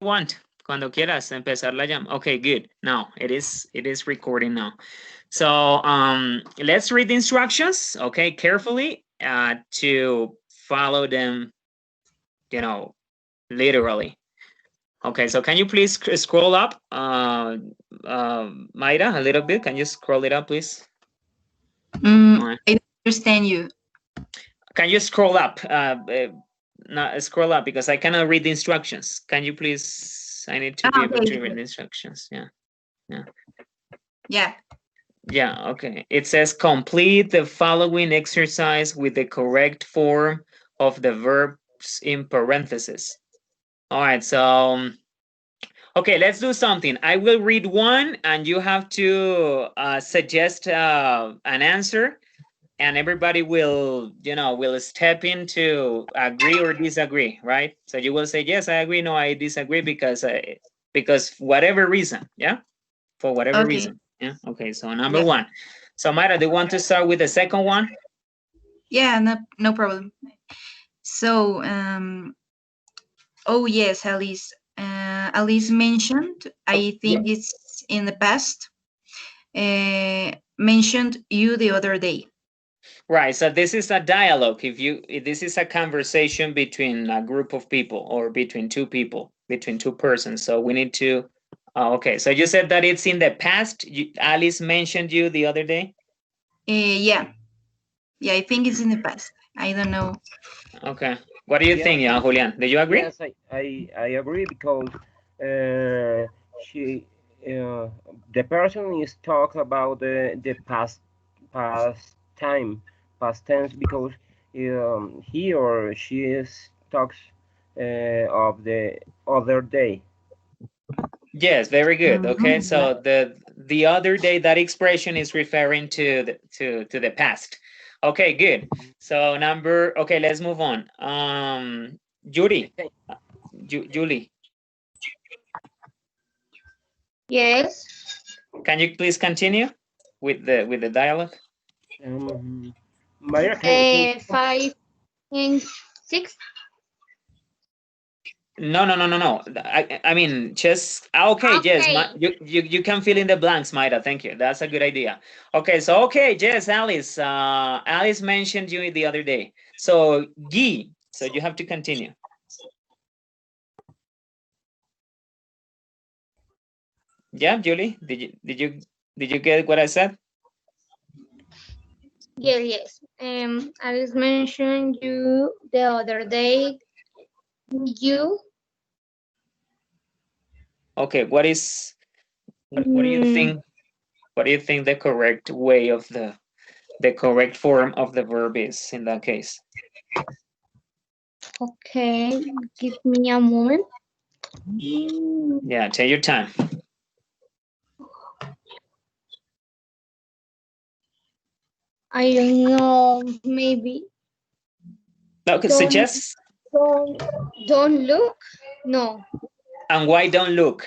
want. Cuando quieras empezar la llamada. Okay, good. Now it is recording now. So let's read the instructions, okay, carefully to follow them, literally. Okay, so can you please scroll up, Mayra, a little bit? Can you scroll it up, please? I don't understand you. Can you scroll up? Not scroll up because I cannot read the instructions. Can you please? I need to be able to read the instructions. Yeah. Yeah. Yeah, okay. It says complete the following exercise with the correct form of the verbs in parentheses. All right, so okay, let's do something. I will read one and you have to suggest an answer, and everybody will step in to agree or disagree, right? So you will say, yes, I agree, no, I disagree because whatever reason, yeah? For whatever reason. Yeah. Okay. So number one. So Mayra, do you want to start with the second one? Yeah, no problem. So, oh yes, Alice. Alice mentioned, I think it's in the past, mentioned you the other day. Right. So this is a dialogue. If this is a conversation between a group of people or between two people, between two persons. So we need to. Okay. So you said that it's in the past. Alice mentioned you the other day. Yeah, I think it's in the past. I don't know. Okay. What do you think, Julian? Do you agree? Yes, I agree because she the person is talk about the past time past tense because he or she is talks of the other day. Yes, very good. Okay, so the other day, that expression is referring to the past. Okay, good. So okay, let's move on. Judy, Julie, Yes. can you please continue with the dialogue? Maria, can 5 and 6. No. I mean, just okay. Yes, Okay. you can fill in the blanks, Maida. Thank you. That's a good idea. Okay, so okay, yes, Alice. Alice mentioned you the other day. So Guy, so you have to continue. Yeah, Julie, did you get what I said? Yes. I just mentioned you the other day. You. Okay, what do you Mm, think? What do you think the correct way of the correct form of the verb is in that case? okay. Give me a moment. Mm, Yeah, take your time. I don't know. Maybe Okay, don't suggest. don't don't look. No. And why don't look?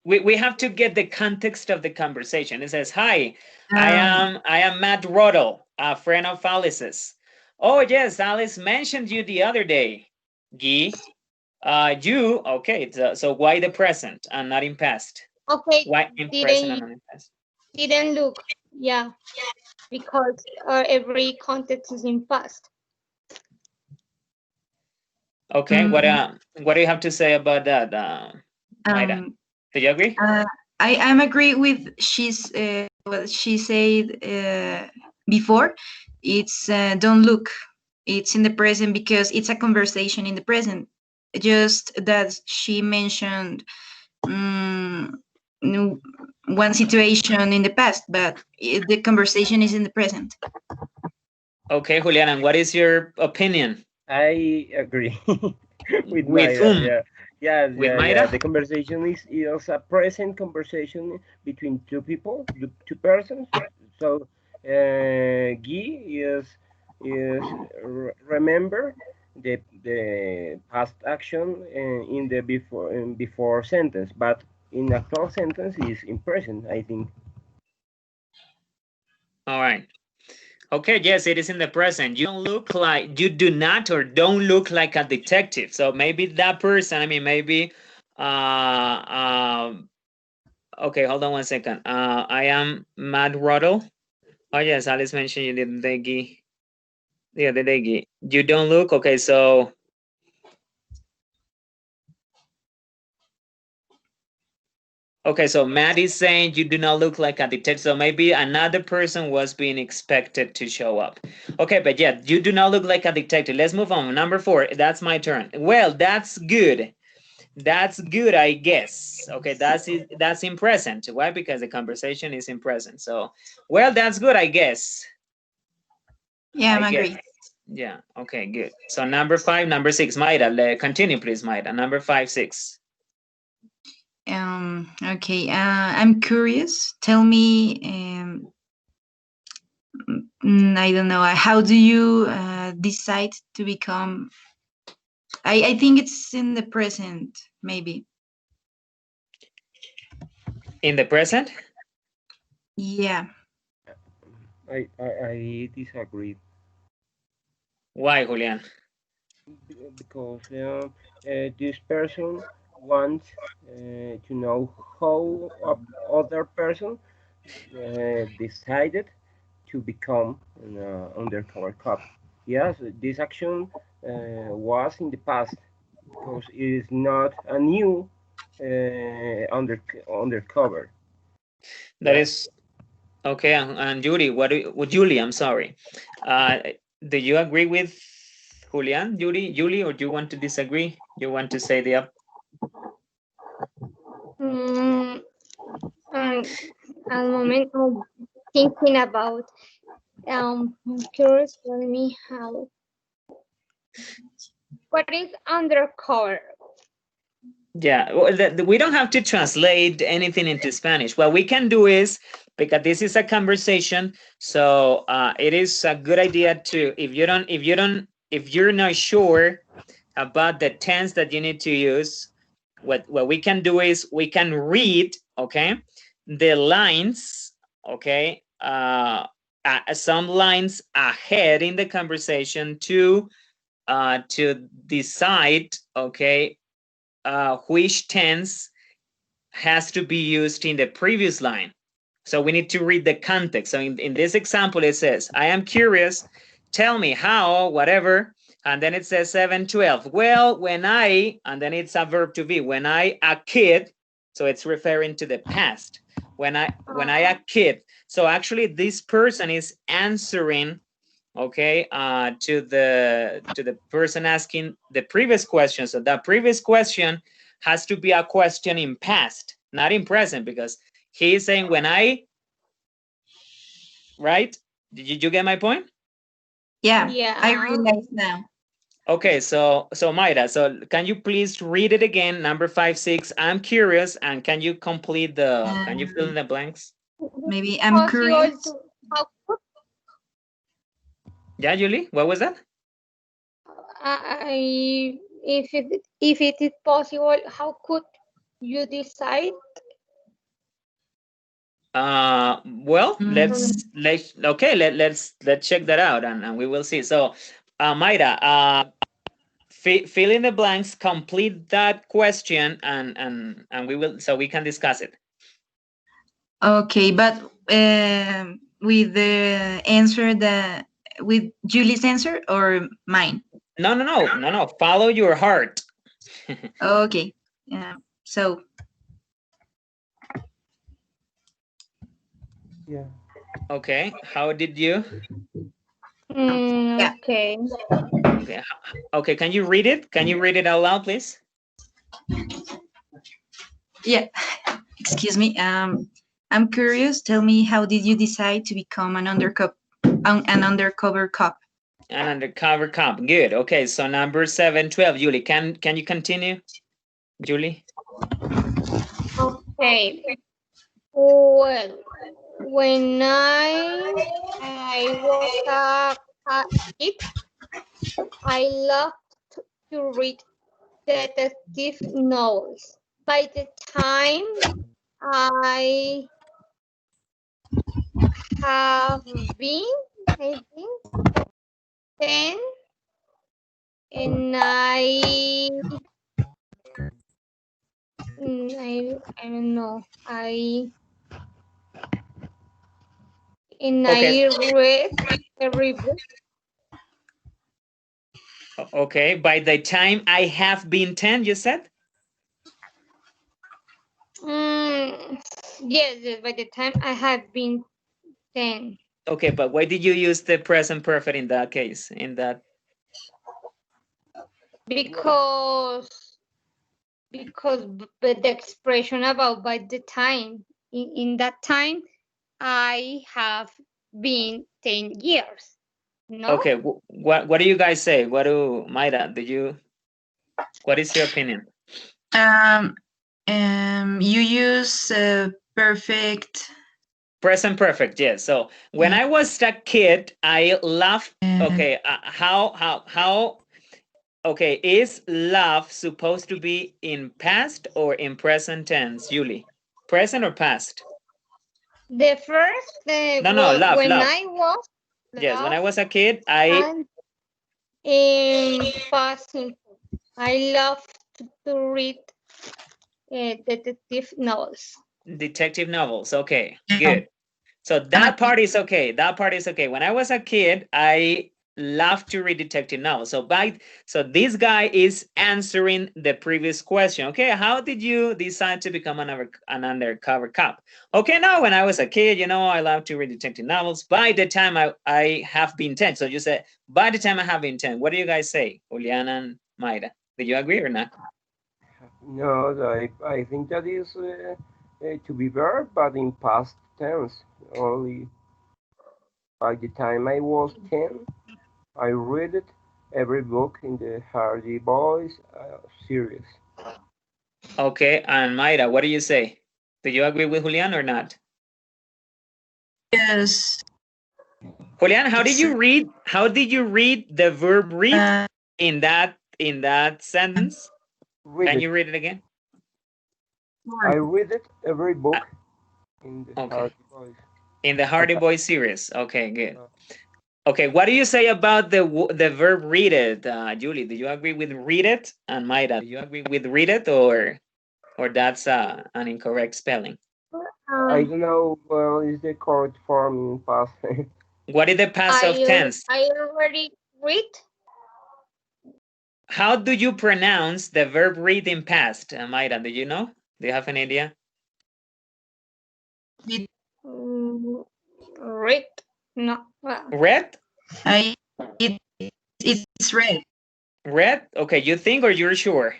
We have to get the context of the conversation. It says, "Hi, I am Matt Roddle, a friend of Alice's." Oh yes, Alice mentioned you the other day. Guy, you okay? So why the present and not in past? Okay. Why in present and Didn't not in past? didn't look. Yeah. Because every context is in past. Okay, what do you have to say about that, Maida? Do you agree? I am agree with what she said before. It's don't look. It's in the present because it's a conversation in the present. Just that she mentioned um, one situation in the past, but the conversation is in the present. Okay, Juliana, and what is your opinion? I agree with With Mayra. whom? With Yeah. Mayra? The conversation is a present conversation between two people, two persons. So Guy remember the past action in the before sentence, but in actual sentence is in present. I think. All right. Okay, yes, it is in the present. You do not or don't look like a detective. So maybe that person, I mean, maybe, okay, hold on one second. I am Matt Ruddle. Oh, yes, Alice mentioned you did the Degi. Yeah, the Degi. You don't look, okay, so, okay, so Matt is saying you do not look like a detective. So maybe another person was being expected to show up. Okay, but yeah, you do not look like a detective. Let's move on. Number 4, that's my turn. Well, that's good. That's good, I guess. Okay, that's in present. Why? Because the conversation is in present. So, well, that's good, I guess. Yeah, I I guess. agree. Yeah. Okay, good. So number 5, number 6, Mayra. Continue, please, Mayra. Number 5, 6. Okay. I'm curious. Tell me. I don't know. How do you decide to become? I think it's in the present, maybe. In the present? Yeah. I disagree Why, Julian? because this person wants to know how other person decided to become an undercover cop. Yes, this action was in the past because it is not a new undercover. That Yeah. is okay. And Judy, Julie? I'm sorry. Uh, do you agree with Julian, Julie, or do you want to disagree? You want to say the up? Mm, and at the moment I'm thinking about I'm curious, tell me how what is undercover? Yeah, well, we don't have to translate anything into Spanish. What we can do is, because this is a conversation, so it is a good idea to, if you're not sure about the tense that you need to use, what we can do is we can read, okay, the lines, okay, some lines ahead in the conversation to decide, okay, which tense has to be used in the previous line. So we need to read the context. So in this example, it says, I am curious, tell me how, whatever, and then it says 712. Well, when I, and then it's a verb to be, when I, a kid, so it's referring to the past. When I, a kid. So actually this person is answering, okay, to the person asking the previous question. So that previous question has to be a question in past, not in present, because he is saying when I, right? Did you get my point? Yeah. I Yeah. realize now. Okay, so Mayra, so can you please read it again, number 5, 6? I'm curious, and can you complete can you fill in Um, the blanks? maybe I'm Possible curious. to how could Yeah, Julie, what was that? if it is possible, how could you decide? Well, Mm, let's check that out, and we will see. So, Mayra, fill in the blanks, complete that question, and we will, so we can discuss it. okay, but with the answer that with Julie's answer or mine? No. Follow your heart. Okay. Yeah. So Yeah. Okay, how did you? yeah. Okay. Okay, okay. Can you read it? Can you read it out loud, please? Yeah. Excuse me. I'm curious. Tell me, how did you decide to become an undercover cop? An undercover cop. Good. Okay, so number 7, 12. Julie, can you continue, Julie? Okay. Well, when I was a kid, I loved to read detective novels. By the time I have been I think 10, and I don't know. Okay. I read every book. Okay. By the time I have been 10, you said? Mm, yes, by the time I have been 10. Okay, but why did you use the present perfect in that case? In that. Because the expression about by the time in that time I have been 10 years. No? Okay. What do you guys say? What do Mayra? Do you? What is your opinion? Um, you use perfect. Present perfect. Yes. So when I was a kid, I laughed. Okay. How? Okay. Is love supposed to be in past or in present tense, Julie? Present or past? The first No. Love. when Love. I was Yes. When I love was a kid, I and in past simple. I love to read detective novels. detective novels. Okay. Good. So that part is okay. That part is okay. When I was a kid, I loved to read detective novels. So this guy is answering the previous question. Okay, how did you decide to become an undercover cop? Okay, no, when I was a kid, I love to read detective novels. By the time I have been 10. So you said, by the time I have been 10. What do you guys say, Juliana and Mayra? Do you agree or not? No, I think that is to be verb, but in past tense. Only by the time I was 10, I read it, every book in the Hardy Boys series. Okay, and Mayra, what do you say? Do you agree with Julian or not? Yes. Julian, how did It's you read? How did you read the verb read uh, in that sentence? Read Can it. you read it again? I read it, every Uh, book in the okay, Hardy Boys. in the I Hardy ca- Boys series. Okay, good. uh, Okay, what do you say about the verb read it, Julie? Do you agree with read it? And Maida, do you agree with read it or that's an incorrect spelling? I Um, don't know, well, is the correct form in past. What is the past of tense? I already read How do you pronounce the verb read in past, Maida? Do you know? Do you have an idea? mm, read. No, well, Read? I it, it's red. Read? Okay, you think or you're sure?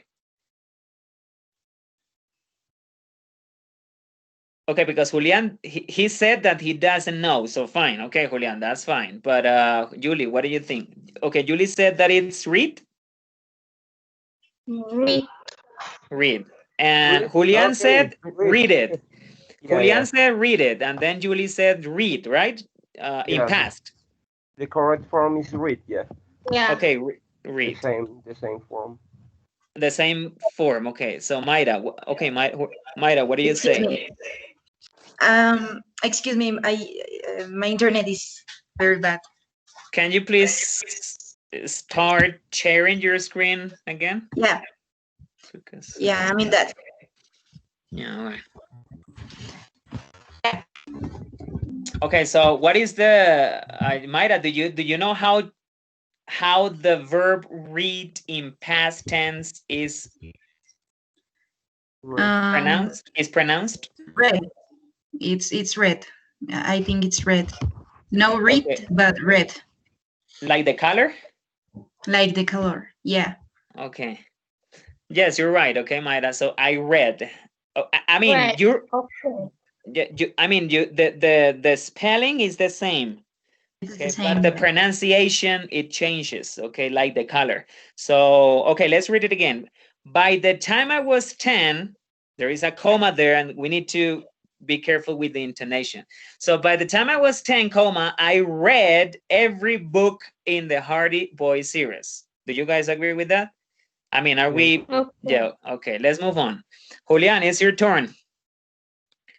Okay, because Julian, he said that he doesn't know. So fine. Okay, Julian, that's fine. But Julie, what do you think? Okay, Julie said that it's read. read. Read. And Read? Julian Okay, said read. read it. Yeah, Julian yeah, said read it. And then Julie said read, right? In yeah. past. The correct form is read, yeah. Yeah. Okay, The read. same, the same form. The same form. Okay, so Maida. Okay, Maida, what do you Excuse say? me. Excuse me. My internet is very bad. Can you please start sharing your screen again? Yeah, Because, yeah. I mean that. yeah, all right. Okay, so what is the Mayra? Do you know how the verb read in past tense is Read. pronounced? Is pronounced? Red. It's red. I think it's red. No red, Okay, but red, like the color? like the color. Yeah. Okay. Yes, you're right. Okay, Mayra. So I read. Oh, I mean, Read. you're. Okay. I mean, the spelling is the same. It's the Okay, but the same. pronunciation it changes. Okay, like the color. So okay, let's read it again. By the time I was 10, there is a comma there, and we need to be careful with the intonation. So by the time I was 10, comma, I read every book in the Hardy Boys series. Do you guys agree with that? I mean, are Yes. we? Okay. Yeah. Okay, let's move on. Julian, it's your turn.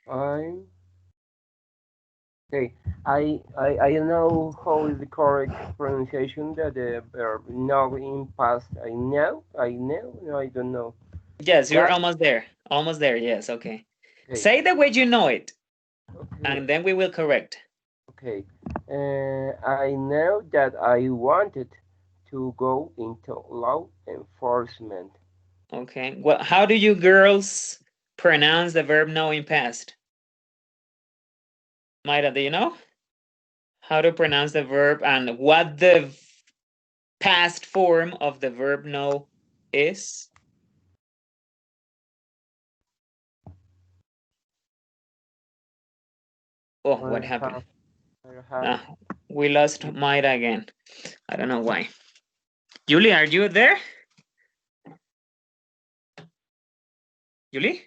I Okay, I don't know how is the correct pronunciation that the verb know in past. No, I don't know. Yes, you're That almost there. Almost there. Yes. Okay. okay, Say the way you know it, okay, and then we will correct. okay. I know that I wanted to go into law enforcement. Okay. Well, how do you girls pronounce the verb know in past? Maida, do you know how to pronounce the verb and what the past form of the verb know is? Oh, what I happened? have, I have. Ah, we lost Maida again. I don't know why. Julie, are you there? Julie?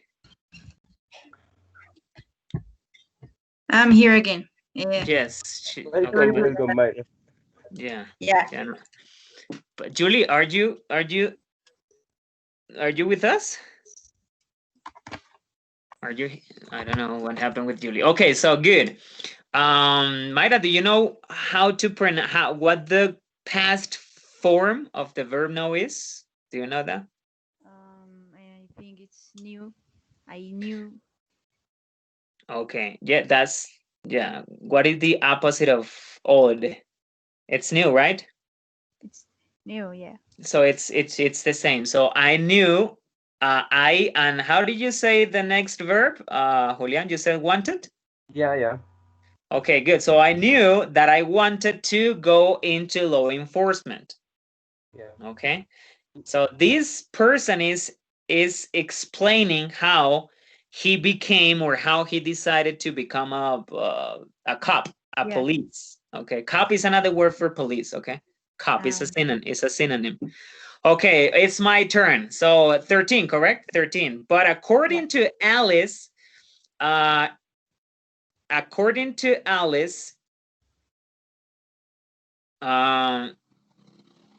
I'm here again. Yeah. Yes. Okay, Welcome, but Sorry. welcome, Myra. yeah, Yeah. yeah. No. But Julie, are you with us? Are you? I don't know what happened with Julie. Okay, so good. Maida, do you know how to pronounce what the past form of the verb now is? Do you know that? I think it's new. I knew. Okay, yeah, that's yeah. What is the opposite of old? It's new, right? It's new. Yeah. So it's the same. So I knew. I and how did you say the next verb? Julian, you said wanted. Yeah, yeah, Okay, good. So I knew that I wanted to go into law enforcement. yeah. Okay. So this person is explaining how he became or how he decided to become a cop, a Yeah. police. Okay, cop is another word for police. Okay, cop is a Um. synonym. It's a synonym. Okay, it's my turn. So 13, correct? 13. But Yeah. uh, according to Alice, um,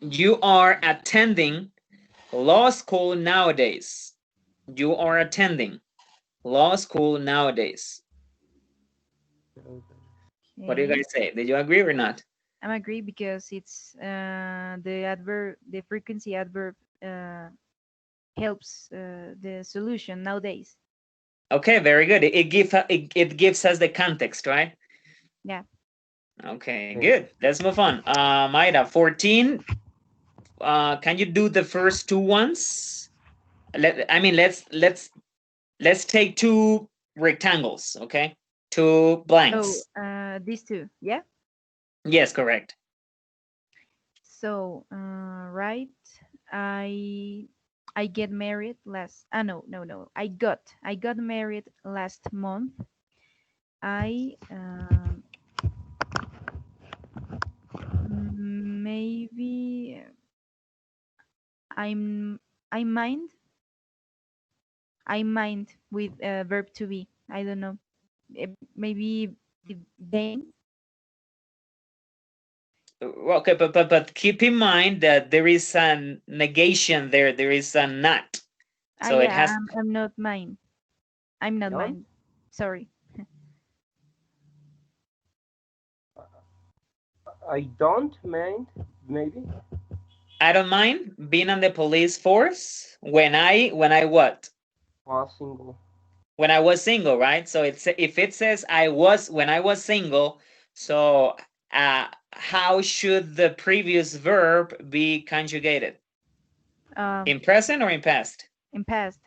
you are attending law school nowadays. You are attending law school nowadays. What do you Okay. guys say? Did you agree or not? I'm agree because it's the adverb, the frequency adverb helps the solution nowadays. Okay, very good. It gives us the context, right? Yeah. Okay, Okay. good. Let's move on. Maida, 14. Can you do the first two ones? I mean, let's take two rectangles, okay? Two Oh, blanks. these two. Yeah. Yes, correct. So, right. I I get married last. Ah, no, no, no. I got married last month. I maybe I'm I mind I mind with verb to be. I don't know. Maybe vain. Okay, but keep in mind that there is a negation there. There is a not. Ah, So it yeah. has. I'm not mine. I'm not No, mine. Sorry. I don't mind. Maybe I don't mind being on the police force when I what? was single. When I was single, right? So it's if it says I was when I was single, so how should the previous verb be conjugated? Um, In present or in past? in past.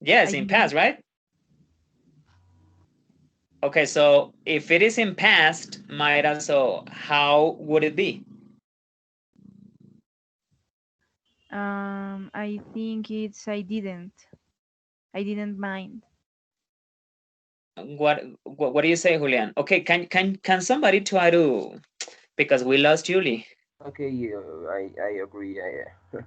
Yes, I in didn't. past, right? Okay, so if it is in past, might also how would it be? I think it's I didn't. I didn't mind. What do you say, Julian? Okay, can somebody try to because we lost Julie. Okay, I agree. Yeah.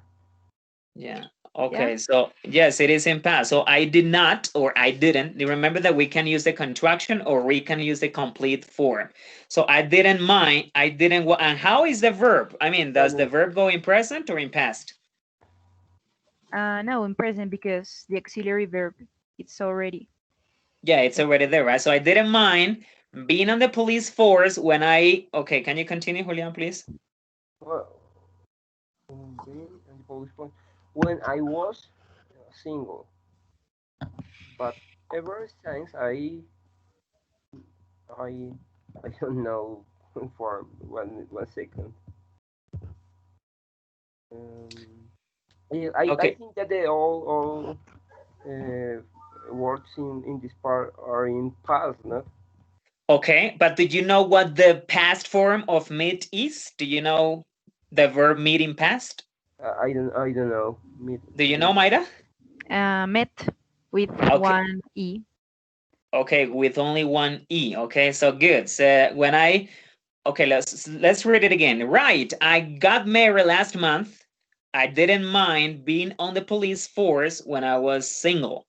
Yeah. Okay. So yes, it is in past. So I did not or I didn't. You remember that we can use the contraction or we can use the complete form. So I didn't mind. I didn't. And how is the verb? I mean, does the Sorry. verb go in present or in past? No, in present because the auxiliary verb it's already. Yeah, it's already there, right? So I didn't mind Being on the police force when I. Okay, can you continue, Julian, please? Well, being in the police force when I was single, but ever since I I don't know for one second. Um, I Okay. think that they all words in this part are in past, no? Okay, but do you know what the past form of meet is? Do you know the verb meet in past? I don't know. Do you know, Mayra? Met with Okay. one E. Okay, with only one E. Okay, so good. So when I okay, let's read it again. Right. I got married last month. I didn't mind being on the police force when I was single.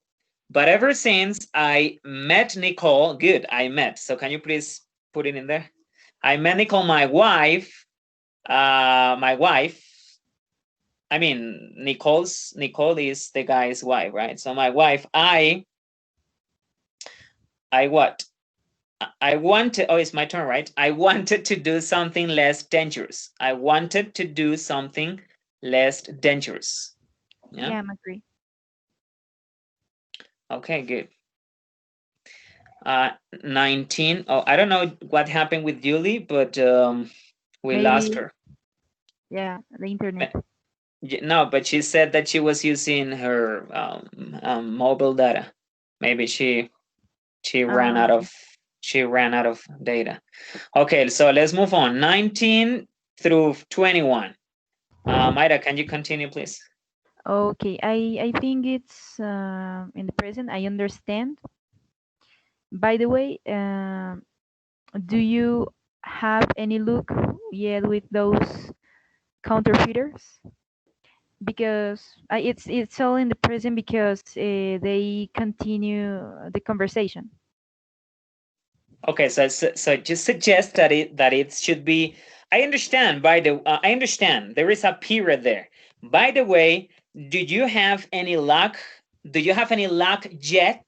But ever since I met Nicole, good, I met. So can you please put it in there? I met Nicole, my wife. My wife. I mean, Nicole is the guy's wife, right? So my wife, I what? I wanted, oh, it's my turn, right? I wanted to do something less dangerous. I wanted to do something less dangerous. Yeah. Yeah, I'm agree. Okay, good. 19. Oh, I don't know what happened with Julie, but we lost Maybe, her. yeah, the internet. No, but she said that she was using her mobile data. Maybe she ran out Okay. of she ran out of data. Okay, so let's move on. 19 through 21. Mayra, can you continue, please? Okay, I think it's in the present. I understand. By the way, do you have any look yet with those counterfeiters? Because it's all in the present because they continue the conversation. Okay, so just suggest that it should be. I understand. I understand there is a period there. By the way, do you have any luck? Do you have any luck yet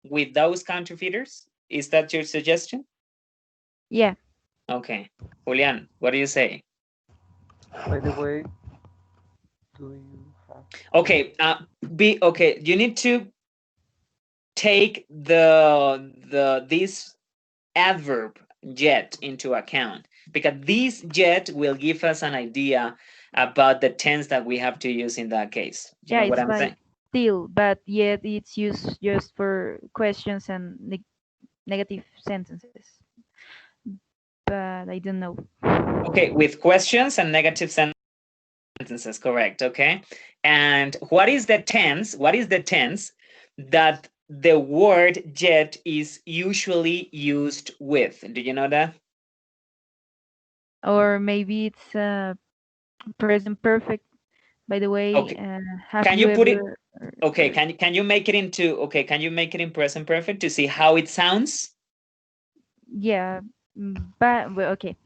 with those counterfeiters? Is that your suggestion? Yeah. Okay, Julian, what do you say? By the way, do you have Okay, be okay. You need to take the this adverb yet into account because this yet will give us an idea about the tense that we have to use in that case. Do you Yeah, know what it's I'm like saying? still, but yet it's used just for questions and negative sentences. But I don't know. Okay, with questions and negative sentences, correct. Okay. And what is the tense? What is the tense that the word yet is usually used with? Do you know that? Or maybe it's present perfect. By the way, Okay. have Can you you put it ever? okay, can you make it into okay, can you make it in present perfect to see how it sounds? Yeah, but well, okay.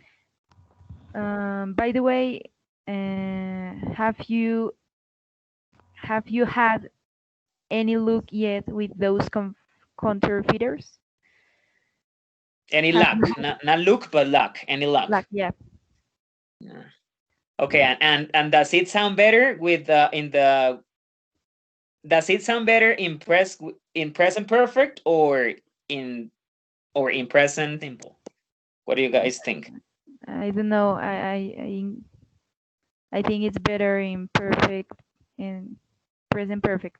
By the way, have you had any look yet with those counterfeiters? Any Have luck? you Not look, but luck. Any luck? like yeah? Yeah. Okay, and does it sound better with in the does it sound better in present perfect in or in present simple? What do you guys think? I don't know. I think it's better in perfect in present perfect.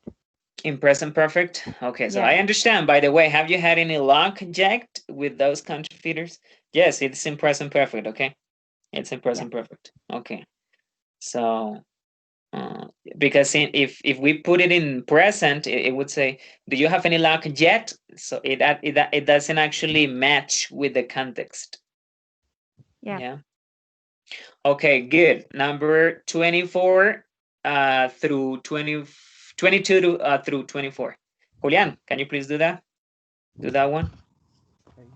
In present perfect? Okay, so Yeah, I understand. By the way, have you had any luck, Jack, with those counterfeiters? Yes, it's in present perfect. Okay, it's in yeah, present perfect. Okay, so uh, because if we put it in present, it would say, "Do you have any luck yet?" So it doesn't actually match with the context. yeah. Yeah. Okay, good. Number 24 through 22 to through 24. Julian, can you please do that? Do that one. okay?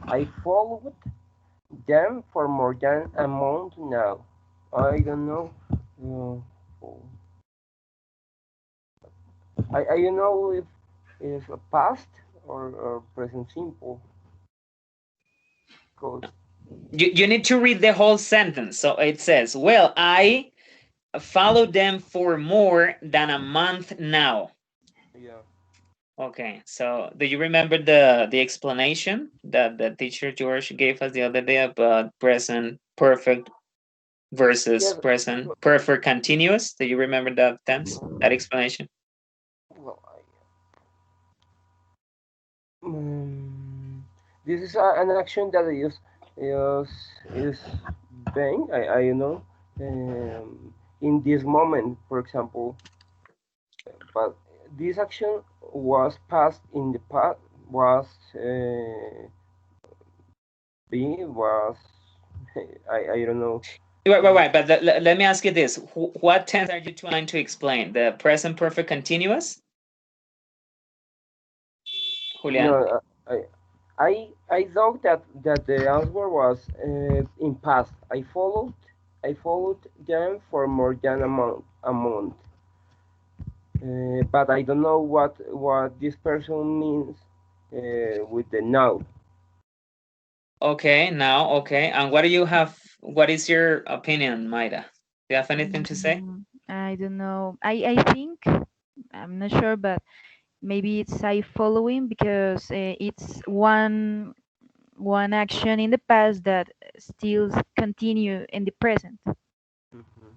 I followed them for more than a month now. I don't know. Uh, I don't know if past or present simple. Because You need to read the whole sentence. So it says, well, I followed them for more than a month now. yeah, Okay, so do you remember the explanation that the teacher George gave us the other day about present perfect versus yes. present perfect continuous? Do you remember that tense, that explanation? Well, this is an action that is being I you know in this moment, for example. But this action was passed in the past, was be was I don't know. Right. But let me ask you this: what tense are you trying to explain? The present perfect continuous, Julian? No, I thought that the answer was in past. I followed them for more than a month. But I don't know what this person means with the now. Okay, now, okay. And what do you have? What is your opinion, Maida? Do you have anything to say? I don't know. I think I'm not sure, but maybe it's I following because it's one action in the past that still continue in the present. Mhm.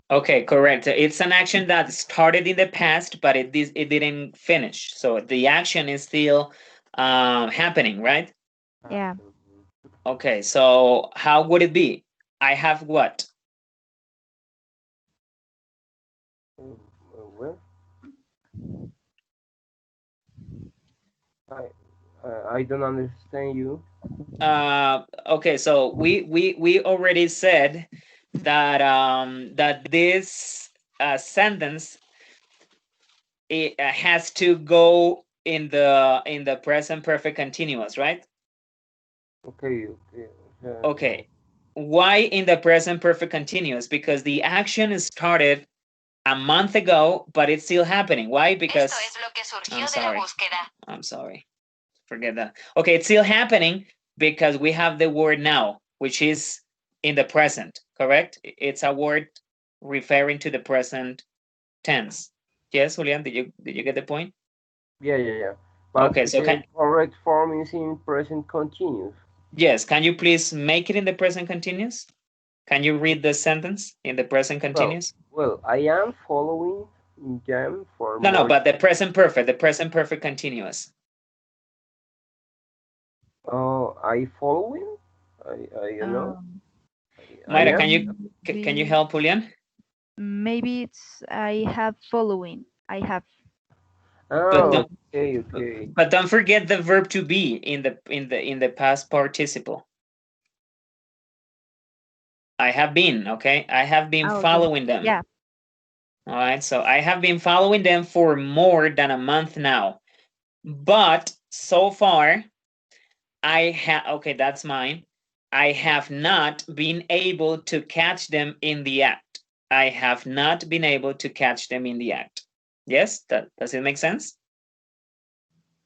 Okay, correct. It's an action that started in the past, but it didn't finish. So the action is still happening, right? Yeah. Okay, so how would it be? I have what? Well, I I don't understand you. Okay, so we already said that that this sentence it has to go in the present perfect continuous, right? Okay, okay. Okay. Why in the present perfect continuous? Because the action started a month ago, but it's still happening. Why? Because I'm sorry. I'm sorry. Forget that. Okay, it's still happening because we have the word now, which is in the present, correct? It's a word referring to the present tense. Yes, Julian, did you get the point? Yeah. But Okay, so the correct form is in present continuous. yes, can you please make it in the present continuous? Can you read the sentence in the present Well, continuous? well, I am following them for No, more. but the present perfect continuous. I following. I you know. Um, I Mayra, am. can you maybe help Julian? maybe it's I have following. I have. But Oh, don't okay. but don't forget the verb to be in the past participle. I have been, okay? I have been Oh, okay. following them. Yeah. All right, so I have been following them for more than a month now. But so far, I have, okay, that's mine. I have not been able to catch them in the act. I have not been able to catch them in the act. Yes, does it make sense?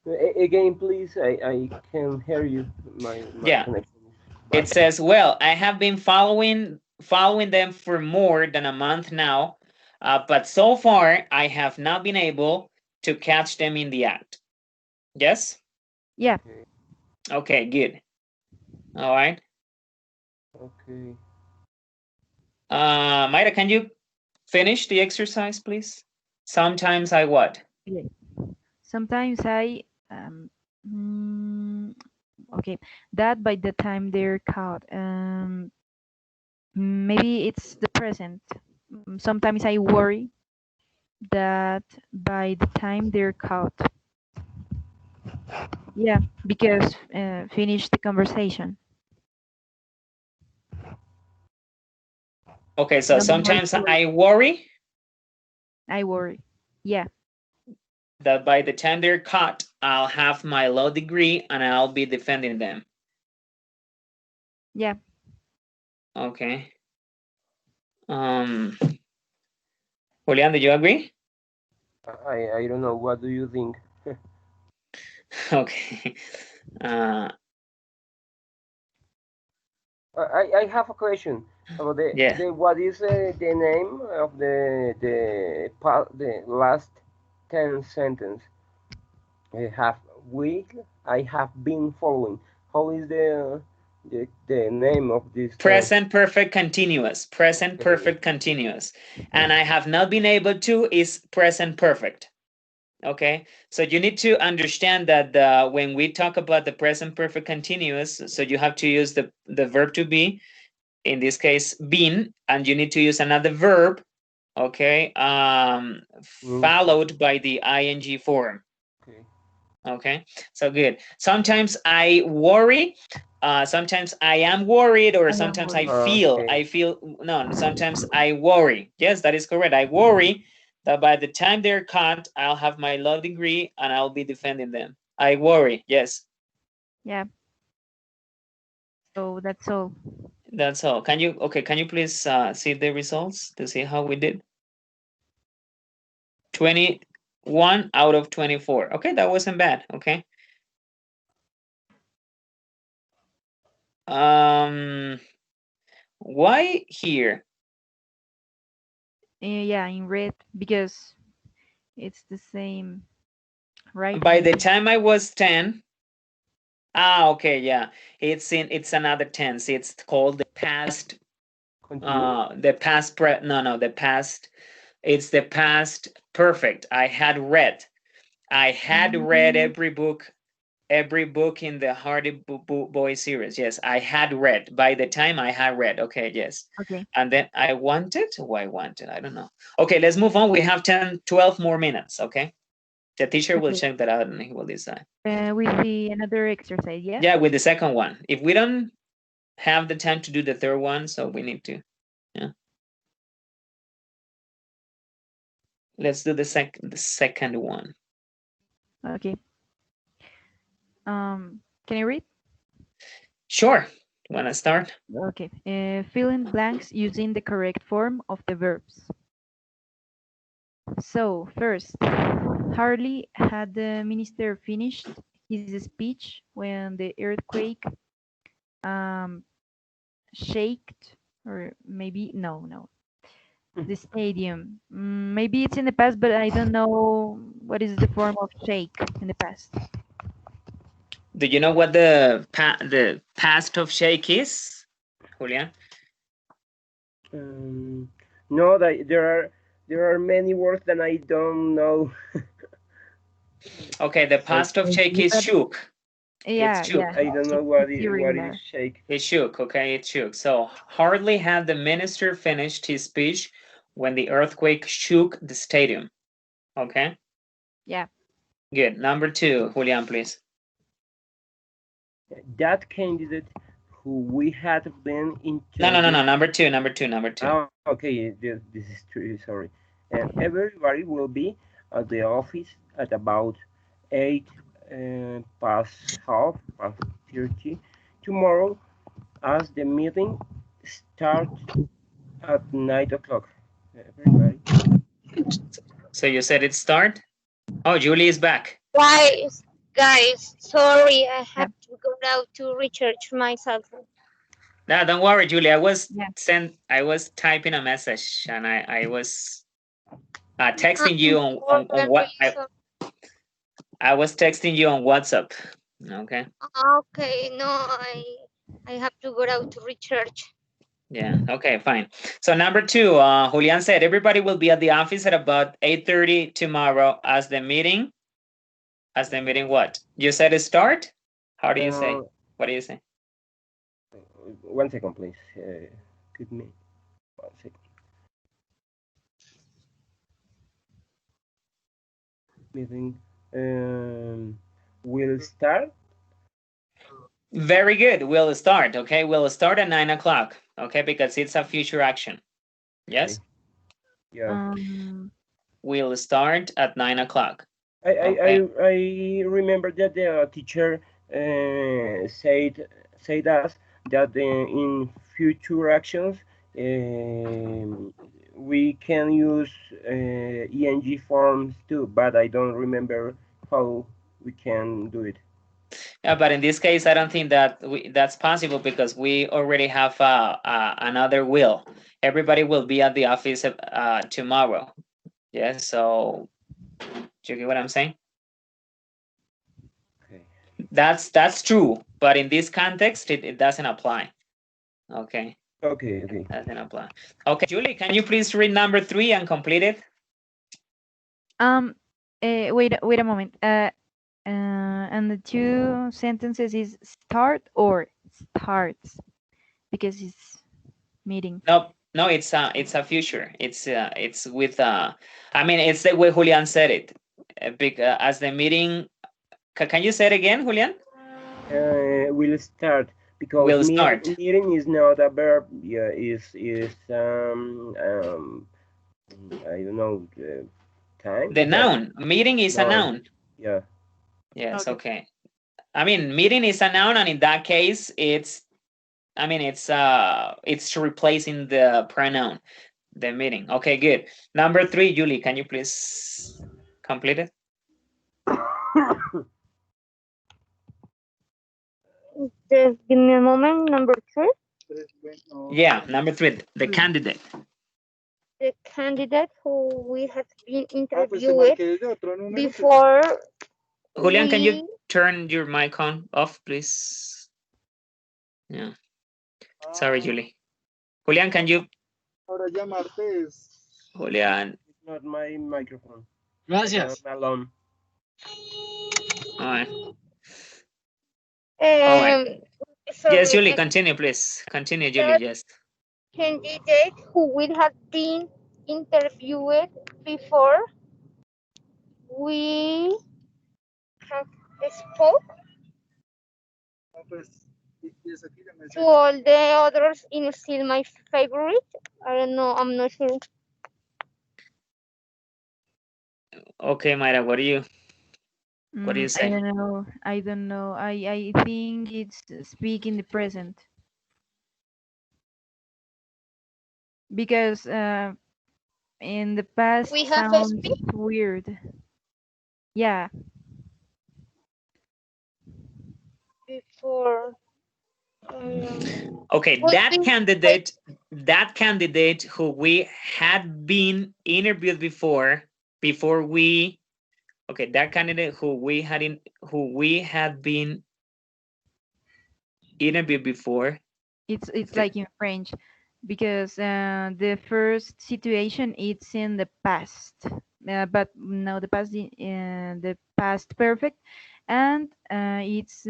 Again, please. I can hear you. My Yeah. connection is It bad. says, well, I have been following them for more than a month now, but so far I have not been able to catch them in the act. Yes? Yeah. Okay. Okay, good. All right. Okay. Mayra, can you finish the exercise, please? Sometimes I what? Yeah. Sometimes I mm, okay, that by the time they're caught. Maybe it's the present. Sometimes I worry that by the time they're caught. Yeah, because finish the conversation. Okay, so No more sometimes story. I worry I worry. Yeah, that by the time they're caught, I'll have my law degree and I'll be defending them. yeah. Okay. Julian, do you agree? I don't know. What do you think? Okay. Uh, I have a question about yeah. the what is the name of the last 10 sentence? Have we I have been following. How is the name of this tense? Present perfect continuous. Present Okay. perfect continuous. And I have not been able to is present perfect. Okay, so you need to understand that when we talk about the present perfect continuous, so you have to use the verb to be, in this case, been, and you need to use another verb, okay, Mm, followed by the ing form. okay. Okay, so good. Sometimes I worry. Sometimes I am worried, or I am sometimes I worried. feel. Okay. I feel no. Sometimes I worry. Yes, that is correct. I worry that by the time they're caught, I'll have my law degree and I'll be defending them. I worry. Yes, Yeah. So that's all. that's all. Can you okay? Can you please see the results to see how we did? 21 out of 24. Okay, that wasn't bad. Okay. Um, why here? Yeah, in red because it's the same, right? By the Maybe. time I was 10, okay, yeah. It's another tense. It's called the past Continue. the past no no the past it's the past perfect. I had read Mm, every book in the Hardy Boy series. Yes, I had read. By the time I had read. Okay, yes. okay. And then I wanted, why wanted? I don't know. Okay, let's move on. We have 10, 12 more minutes, okay? The teacher will Okay. check that out and he will decide. With the another exercise, yeah? Yeah, with the second one. If we don't have the time to do the third one, so we need to. Yeah. Let's do the second one. Okay. Can I read? Sure. Wanna start? Okay. Fill in blanks using the correct form of the verbs. So, first, hardly had the minister finished his speech when the earthquake um, shaked, or maybe, no, the stadium. Maybe it's in the past, but I don't know what is the form of shake in the past. Do you know what the past of shake is, Julian? Um, no, there are many words that I don't know. Okay, the I past of shake Maybe, is but shook. It's yeah, shook. yeah, I don't know it's what is irregular. shake. It shook, okay, it shook. So hardly had the minister finished his speech when the earthquake shook the stadium. Okay, Yeah. good. Number two, Julian, please. That candidate who we had been No, no, no, no. interviewed. Number two, number two, number two. Oh, okay, this is true. Sorry. And everybody will be at the office at about 8 past 30 tomorrow, as the meeting starts at 9 o'clock. Everybody. So you said it start? Oh, Julie is back. Guys, sorry, I Yeah. have to go out to recharge my cell phone. No, don't worry, Julie. Yeah. I was typing a message and I was I'm texting you on very what sorry. I was texting you on WhatsApp. Okay. Okay, no, I have to go out to recharge. Yeah. Okay. Fine. So number two, Julian said everybody will be at the office at about 8:30 tomorrow as the meeting. As the meeting, what you said it start? How do you say? Uh, What do you say? 1 second, please. Give me 1 second. Meeting will start. Very good. We'll start. Okay. We'll start at 9 o'clock. Okay, because it's a future action. Yes. Okay. Yeah. We'll start at 9 o'clock. I, I, Okay. I, I remember that the teacher said us that in future actions we can use ing forms too, but I don't remember how. we can do it. Yeah, but in this case, I don't think that that's possible because we already have another will. Everybody will be at the office tomorrow. Yes, so do you get what I'm saying? Okay. That's true, but in this context, it doesn't apply. Okay, Okay. Okay. doesn't apply. Okay, Julie, can you please read number 3 and complete it? Wait a moment. And the two sentences is start or starts because it's meeting. No, no, it's a future. It's with I mean, it's the way Julian said it. As the meeting, can you say it again, Julian? Will start because Will start. meeting is not a verb. Yeah, is I don't know time. The No, noun. Meeting is a no. noun. Yeah. Yes, Okay. okay. I mean, meeting is a noun, and in that case, I mean, it's replacing the pronoun, the meeting. Okay, good. Number 3, Julie, can you please complete it? Just give me a moment. Number 3, Yeah, number 3, the candidate. the candidate who we have been interviewed before Julian, can you we turn your mic on off, please? Yeah. Sorry, Julie. Julian, can you? Julian. It's not my microphone. Gracias. I'm alone. All right. All right. Yes, sorry, Julie, continue, please. Continue, Julie. that Yes. candidate who will have been interviewed before we have spoke to all the others in still my favorite. I don't know, I'm not sure. Okay, Mayra, what do you I say? don't know. I don't know. I think it's speak in the present because in the past We have a sounds speak weird. Yeah. before. Okay, Would be that candidate who we had been interviewed before we, okay, that candidate who we had been interviewed before. It's Okay. like in French because the first situation it's in the past, but no, the past perfect, and it's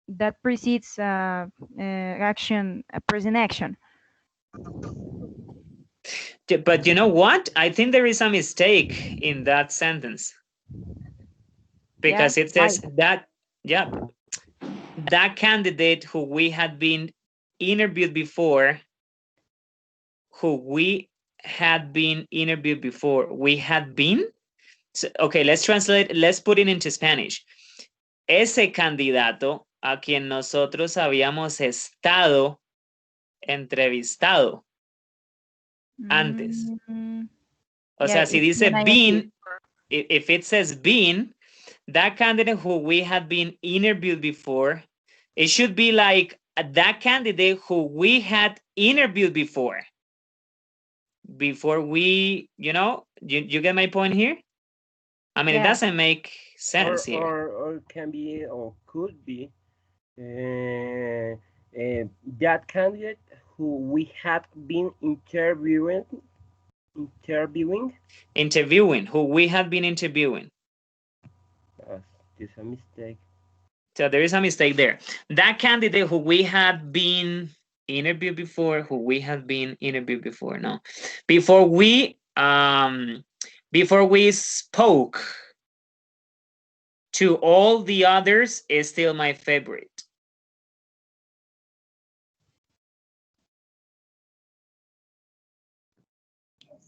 that precedes action, present action. But you know what? I think there is a mistake in that sentence Yeah. because it Why? says that, yeah, that candidate who we had been interviewed before, who we had been interviewed before, we had been. So, okay, let's translate, let's put it into Spanish. Ese candidato a quien nosotros habíamos estado entrevistado antes. O Yeah, sea, si it's dice an ing. been, if it says been, that candidate who we had been interviewed before, it should be like that candidate who we had interviewed before we, you get my point here. I mean, it Yeah. doesn't make sense here. Or can be or could be that candidate who we had been interviewing. Who we had been interviewing. There's a mistake. So there is a mistake there. That candidate who we had been interviewed before, no, before we spoke to all the others is still my favorite.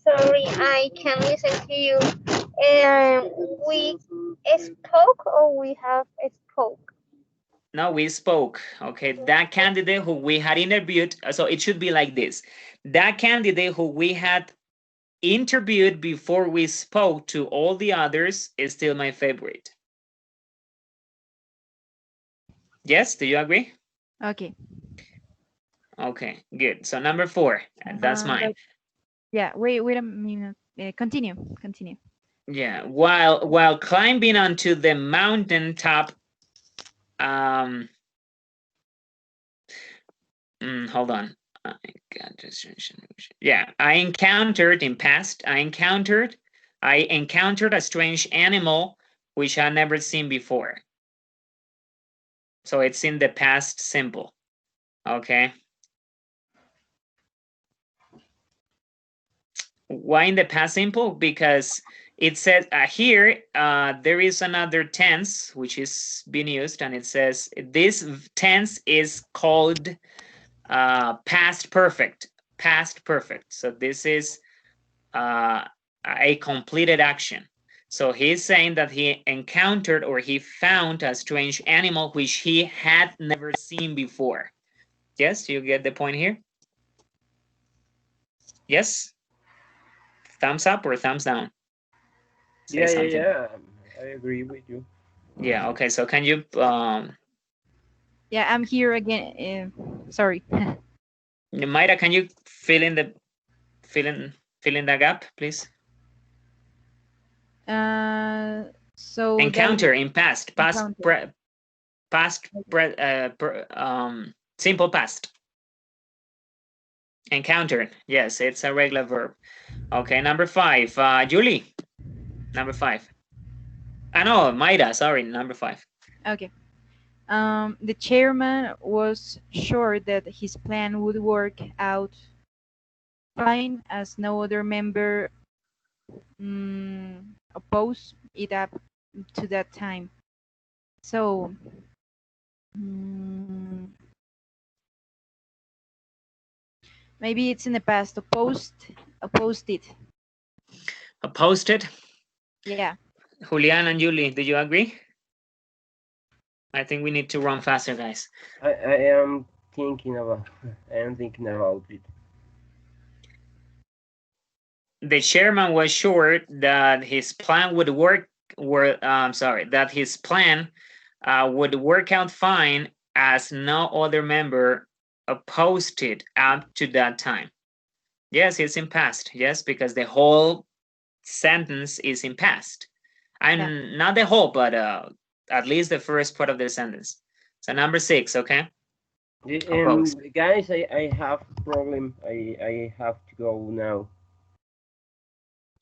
sorry, I can listen to you. We spoke or we have spoke? No, we spoke. Okay, that candidate who we had interviewed, so it should be like this. That candidate who we had interviewed before we spoke to all the others is still my favorite. Yes, do you agree? Okay. Okay, good. So number 4, that's mine. But yeah, wait a minute. Continue. Yeah, while climbing onto the mountain top, hold on. Yeah, I encountered a strange animal which I never seen before. So it's in the past simple. Okay. Why in the past simple? Because it says here there is another tense which is being used, and it says this tense is called past perfect. So this is a completed action. So he's saying that he encountered or he found a strange animal which he had never seen before. Yes, you get the point here? Yes? Thumbs up or thumbs down? Say something. Yeah. I agree with you. Yeah, okay. So can you Yeah, I'm here again. Sorry. Mayra, can you fill in the gap, please? So Encounter in past encounter. simple past. Encountered. Yes, it's a regular verb. Okay, number 5. Julie, number 5. No, Mayra, sorry, number 5. Okay. The chairman was sure that his plan would work out fine, as no other member opposed it up to that time. So maybe it's in the past. Opposed it. Opposed it? Yeah. Julian and Julie, do you agree? I think we need to run faster, guys. I am thinking about it. The chairman was sure that his plan would work. That his plan would work out fine, as no other member opposed it up to that time. Yes, it's in past. Yes, because the whole sentence is in past. And not the whole, but at least the first part of the sentence. So number 6, okay? Guys, I have problem. I have to go now.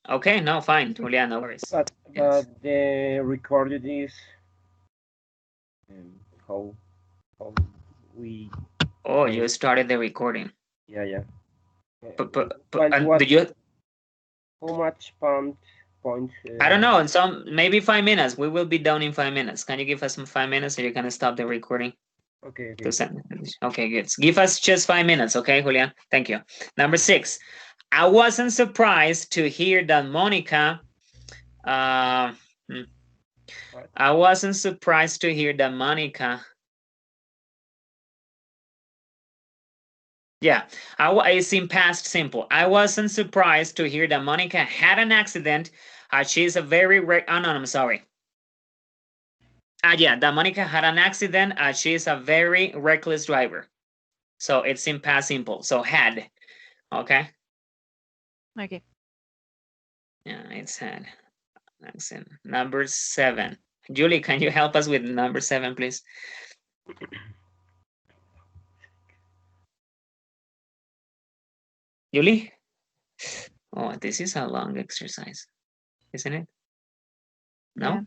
Okay, no, fine, Julian, no worries. But Yes. the recorded is how we. Oh, you started the recording. Yeah. But What, did you? how much points? I don't know. Maybe 5 minutes. We will be done in 5 minutes. Can you give us some 5 minutes so you can stop the recording? Okay. Okay, good. Give us just 5 minutes, okay, Julian? Thank you. Number 6. I wasn't surprised to hear that Monica. I wasn't surprised to hear that Monica. Yeah, it's in past simple. I wasn't surprised to hear that Monica had an accident. She's a very I'm sorry. Yeah, that Monica had an accident. She's a very reckless driver. So it's in past simple. So had. Okay. Okay. Yeah, it's had. Accent. Number 7. Julie, can you help us with number 7, please? Julie? Oh, this is a long exercise, isn't it? No?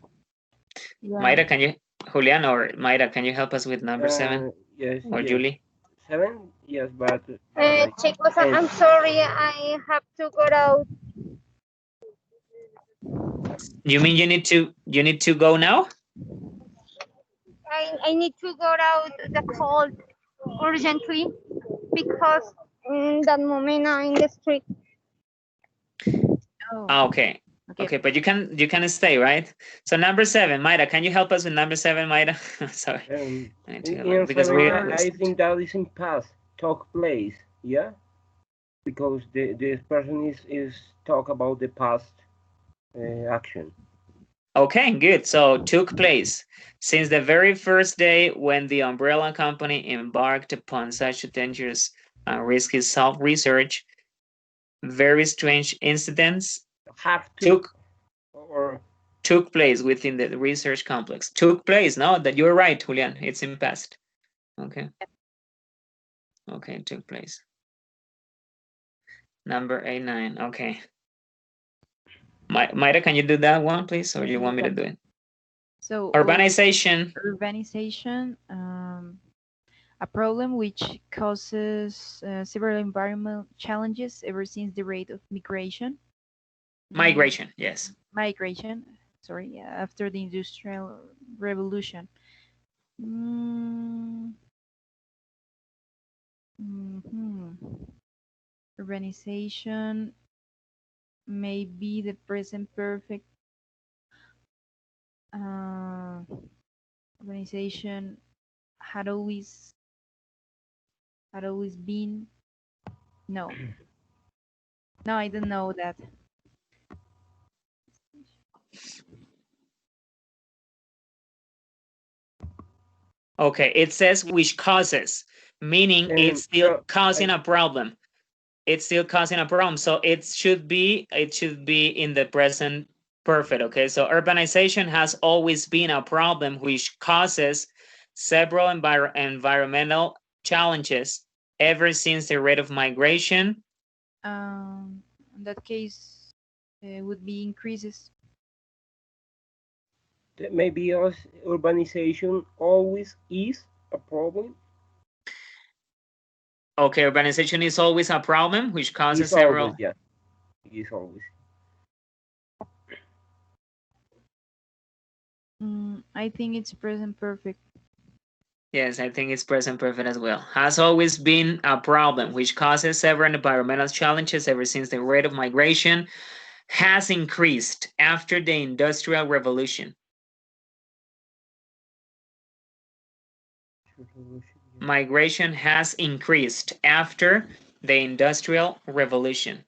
Yeah. Mayra, can you, Julian or Mayra, can you help us with number 7? Yes. Or Julie? 7? Yes, but. Chicos, I'm sorry. I have to go out. You mean you need to go now? I need to go out the call urgently because in that moment I'm in the street. Okay. Okay, but you can stay, right? So number 7, Mayra, can you help us with number 7, Mayra? Sorry. Because I think that is in past took place, yeah, because the person is talk about the past action. Okay, good. So took place. Since the very first day when the umbrella company embarked upon such a dangerous and risky self-research, very strange incidents Have to took or took place within the research complex. Took place. No, that you're right, Julian. It's in past. Okay. Okay, took place. Number 89. Okay. Maida, can you do that one, please? Or you want me to Yep. do it? So Urbanization. urbanization, a problem which causes several environmental challenges ever since the rate of migration. Migration, yes. Migration, sorry, yeah, after the Industrial Revolution. Mm, mhm. Urbanization may be the present perfect. Uh, Urbanization had always been. No, no, I don't know that. Okay, it says which causes, meaning it's still no, causing a problem. It's still causing a problem. So it should be in the present perfect. Okay, so urbanization has always been a problem which causes several environmental challenges ever since the rate of migration. In that case, would be increases. maybe us urbanization always is a problem. Okay, urbanization is always a problem which causes Is always, several. yeah, is always. I think it's present perfect. Yes, I think it's present perfect as well. Has always been a problem which causes several environmental challenges ever since the rate of migration has increased after the Industrial Revolution. Migration has increased after the Industrial Revolution.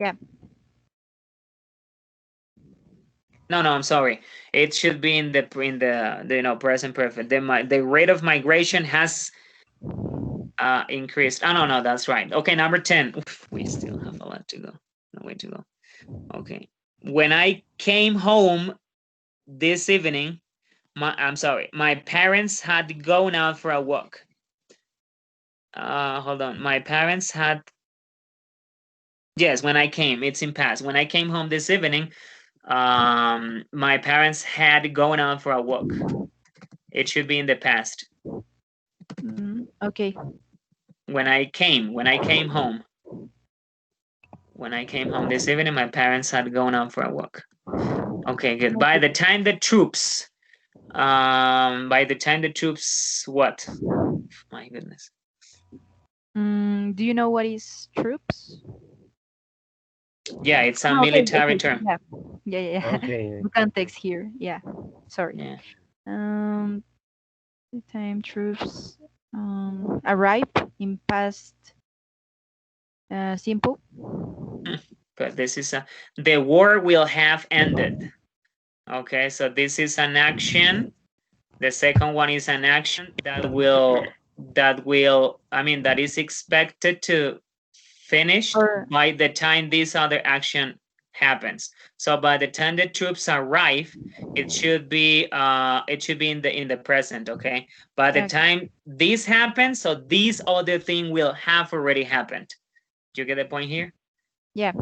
Yeah. No, I'm sorry. It should be in the present perfect. The rate of migration has increased. Oh no, that's right. Okay, number 10. Oof, we still have a lot to go. No way to go. Okay. When I came home this evening, I'm sorry, my parents had gone out for a walk. Hold on. My parents had, yes, when I came, it's in past. When I came home this evening, my parents had gone out for a walk. It should be in the past. Okay. When I came home. When I came home this evening, my parents had gone out for a walk. Okay, good. By the time the troops, what? My goodness. Do you know what is troops? Yeah, it's a Okay, military term. Yeah. Okay. The context here. Yeah. Sorry. Yeah. The time troops arrive in past simple. But this is the war will have ended. Okay, so this is an action. The second one is an action that is expected to finish by the time this other action happens. So by the time the troops arrive, it should be in the present. Okay, by the time this happens, so this other thing will have already happened. Do you get the point here? Yeah.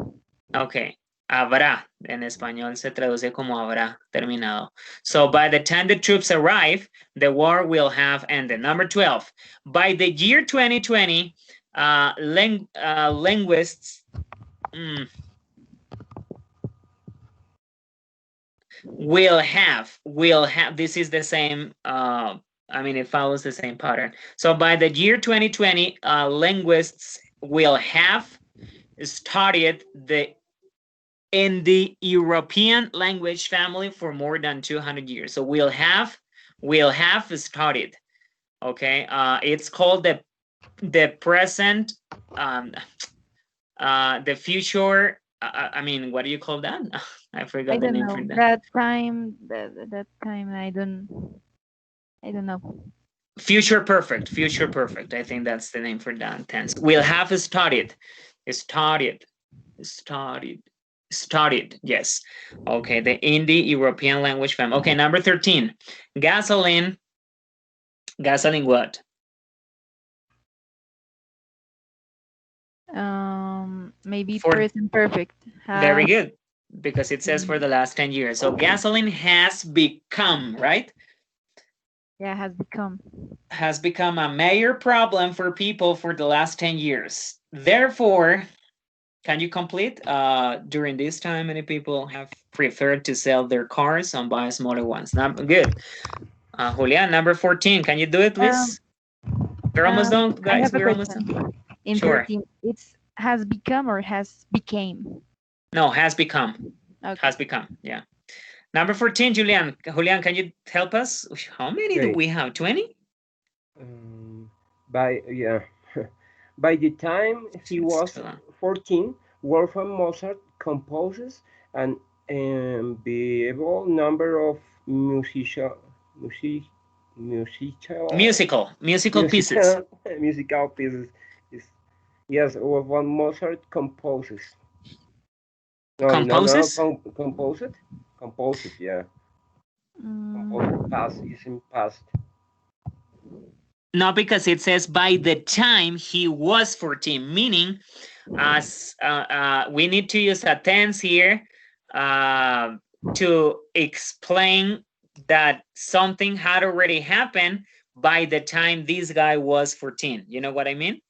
Okay. Habrá, en español se traduce como habrá terminado. So by the time the troops arrive, the war will have ended. Number 12. By the year 2020, linguists will have. This is the same. It follows the same pattern. So by the year 2020, linguists will have studied in the European language family for more than 200 years. So we'll have studied. Okay, it's called the present, the future I mean, what do you call that? I I forgot the don't name for know. that. That time I don't know. Future perfect. Future perfect. I think that's the name for that tense. We'll have studied. Studied. Studied. Studied. Yes. Okay. The Indo-European language family. Okay. Number 13. Gasoline. Gasoline what? Maybe For present perfect. very Has good. Because it says for the last 10 years. So gasoline has become, right? yeah, Has become a major problem for people for the last 10 years. Therefore, can you complete? During this time, many people have preferred to sell their cars and buy smaller ones. Good. Julian, number 14. Can you do it, um please? We're almost done, I guys. have a We're almost done. question. In Sure. 13, it's has become or has became? No, has become. Okay. Has become. Yeah. Number 14, Julian. Julian, can you help us? How many do Okay. we have? 20? By yeah, by the time he It's was too long. 14, Wolfgang Mozart composes an unbelievable number of music, musical Musical pieces. musical musical pieces. Is- Yes, Wolfgang Mozart composes. No, Composes? composed. Yeah, composed. Mm, Past is in past. No, because it says by the time he was 14, meaning as we need to use a tense here uh, to explain that something had already happened by the time this guy was 14. You know what I mean?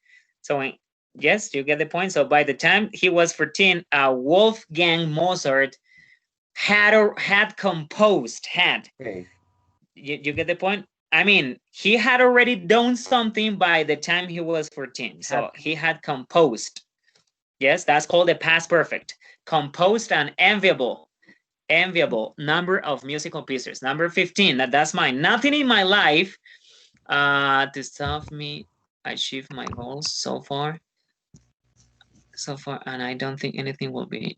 So, yes, you get the point. So, by the time he was 14, Wolfgang Mozart had composed, Okay. you get the point? I mean, he had already done something by the time he was 14. Had So, he had composed. Yes, that's called the past perfect. Composed an enviable number of musical pieces. Number 15, that's mine. Nothing in my life to stop me achieve my goals so far. And I don't think anything will be.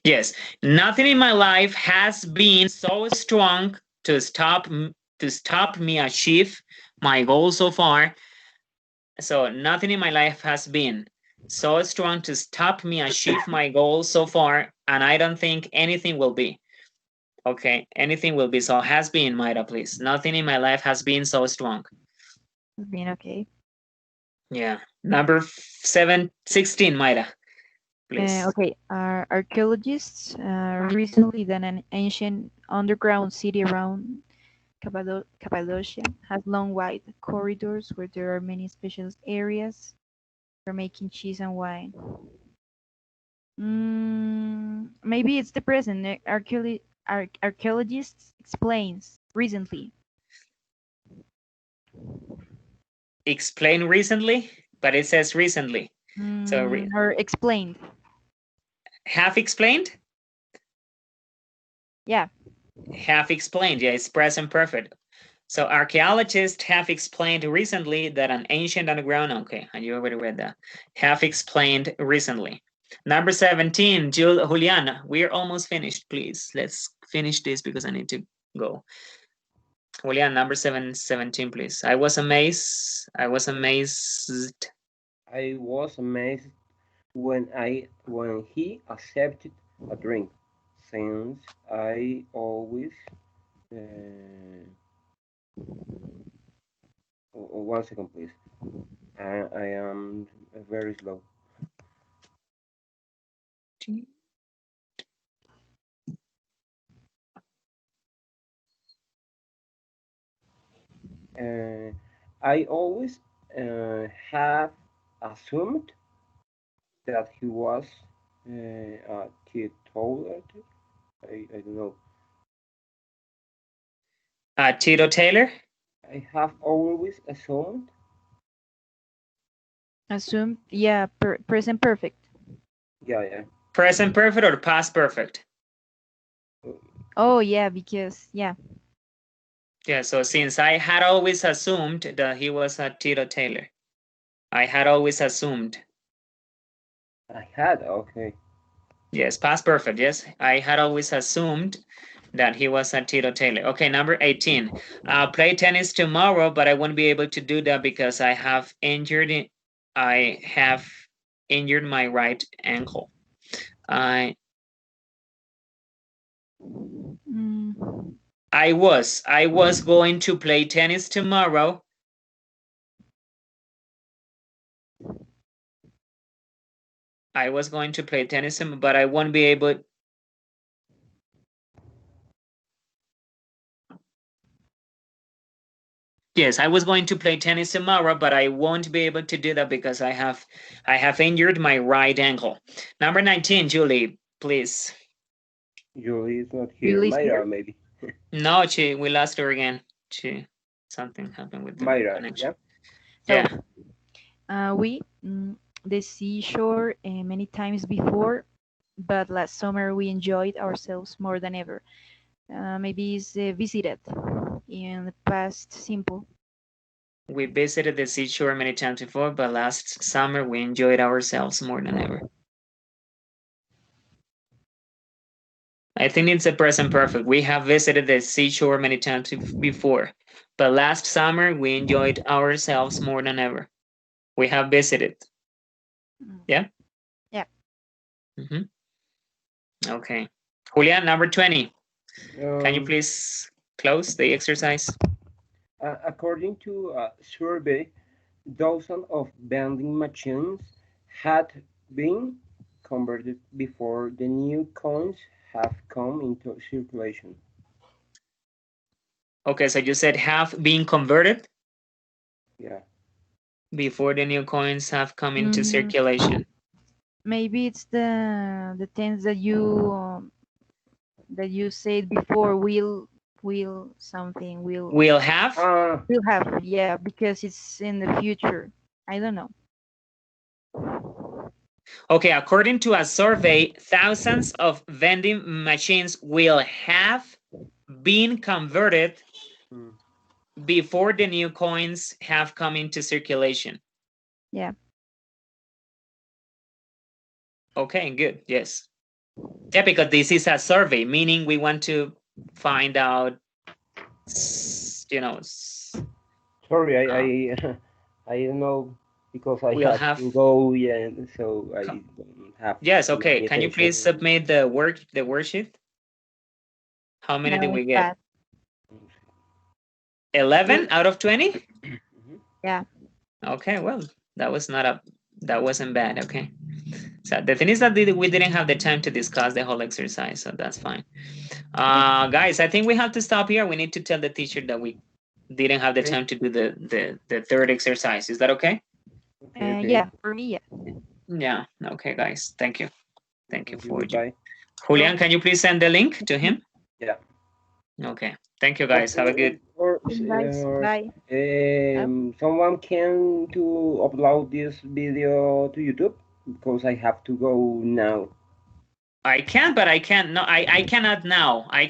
Yes, nothing in my life has been so strong to stop me achieve my goals so far. So nothing in my life has been so strong to stop me achieve my goals so far, and I don't think anything will be. Okay, anything will be. So has been, Mayra, please. Nothing in my life has been so strong. being okay. Yeah. Number 16, Mayra, please. Okay. Archaeologists recently done an ancient underground city around Cappadocia has long wide corridors where there are many specialist areas for making cheese and wine. Maybe it's the present. Archaeologists explains recently. Explain recently, but it says recently. So Or explained. have explained? Yeah. Have explained. Yeah, it's present perfect. So archaeologists have explained recently that an ancient underground, okay, and you already read that, have explained recently. Number 17, Juliana, we're almost finished, please. Let's finish this because I need to go. Julian, number 17, please. I was amazed. I was amazed when he accepted a drink, since I always one second please. I am very slow. I always have assumed that he was a teetotaler. I don't know. Tito Taylor? I have always assumed. Assumed. Yeah. Present perfect. Yeah. Present perfect or past perfect? Oh yeah, because yeah. Yeah, so since I had always assumed that he was a Tito Taylor. I had always assumed. I had, okay. Yes, past perfect. Yes, I had always assumed that he was a Tito Taylor. Okay, number 18. Play tennis tomorrow, but I won't be able to do that because I have injured my right ankle. I Mm, I was going to play tennis tomorrow. I was going to play tennis, but I won't be able. Yes, I was going to play tennis tomorrow, but I won't be able to do that because I have injured my right ankle. Number 19, Julie, please. Julie is not here. Julie's Myra, here. maybe. No, we lost her again. Something happened with the Myra, connection. yeah? So, Yeah. the seashore many times before, but last summer we enjoyed ourselves more than ever. Maybe it's visited in the past simple. We visited the seashore many times before, but last summer we enjoyed ourselves more than ever. I think it's a present perfect. We have visited the seashore many times before, but last summer we enjoyed ourselves more than ever. We have visited. Yeah? Yeah. Mm-hmm. Okay. Julian, number 20. Can you Um, please close the exercise? According to a survey, dozens of vending machines had been converted before the new coins have come into circulation. Okay, so you said have been converted Yeah. before the new coins have come into Mm, circulation. maybe it's the tense that you said before. Will something Will have? will have, yeah, because it's in the future. I don't know. Okay, according to a survey, thousands of vending machines will have been converted mm, before the new coins have come into circulation. Yeah. Okay, good. Yes. Yeah, because this is a survey, meaning we want to find out, you know, Sorry, uh, I don't know because I we'll have have. to go. Yeah, so I don't have Yes, okay. many Can you please attention. submit the worksheet? How many did No, we it's get? bad. 11 out of 20? Mhm. Yeah. Okay, well, that wasn't bad. Okay. So the thing is that we didn't have the time to discuss the whole exercise, so that's fine. Guys, I think we have to stop here. We need to tell the teacher that we didn't have the Okay, time to do the third exercise. Is that okay? okay. Yeah, for me, yeah. Yeah. Okay, guys. Thank you. Thank you Thank you. for you. Goodbye. Julian, can you please send the link to him? Yeah. Okay. Thank you, guys. Have a good. Guys, bye. Someone can to upload this video to YouTube because I have to go now. I can, but I can't. No, I cannot now. I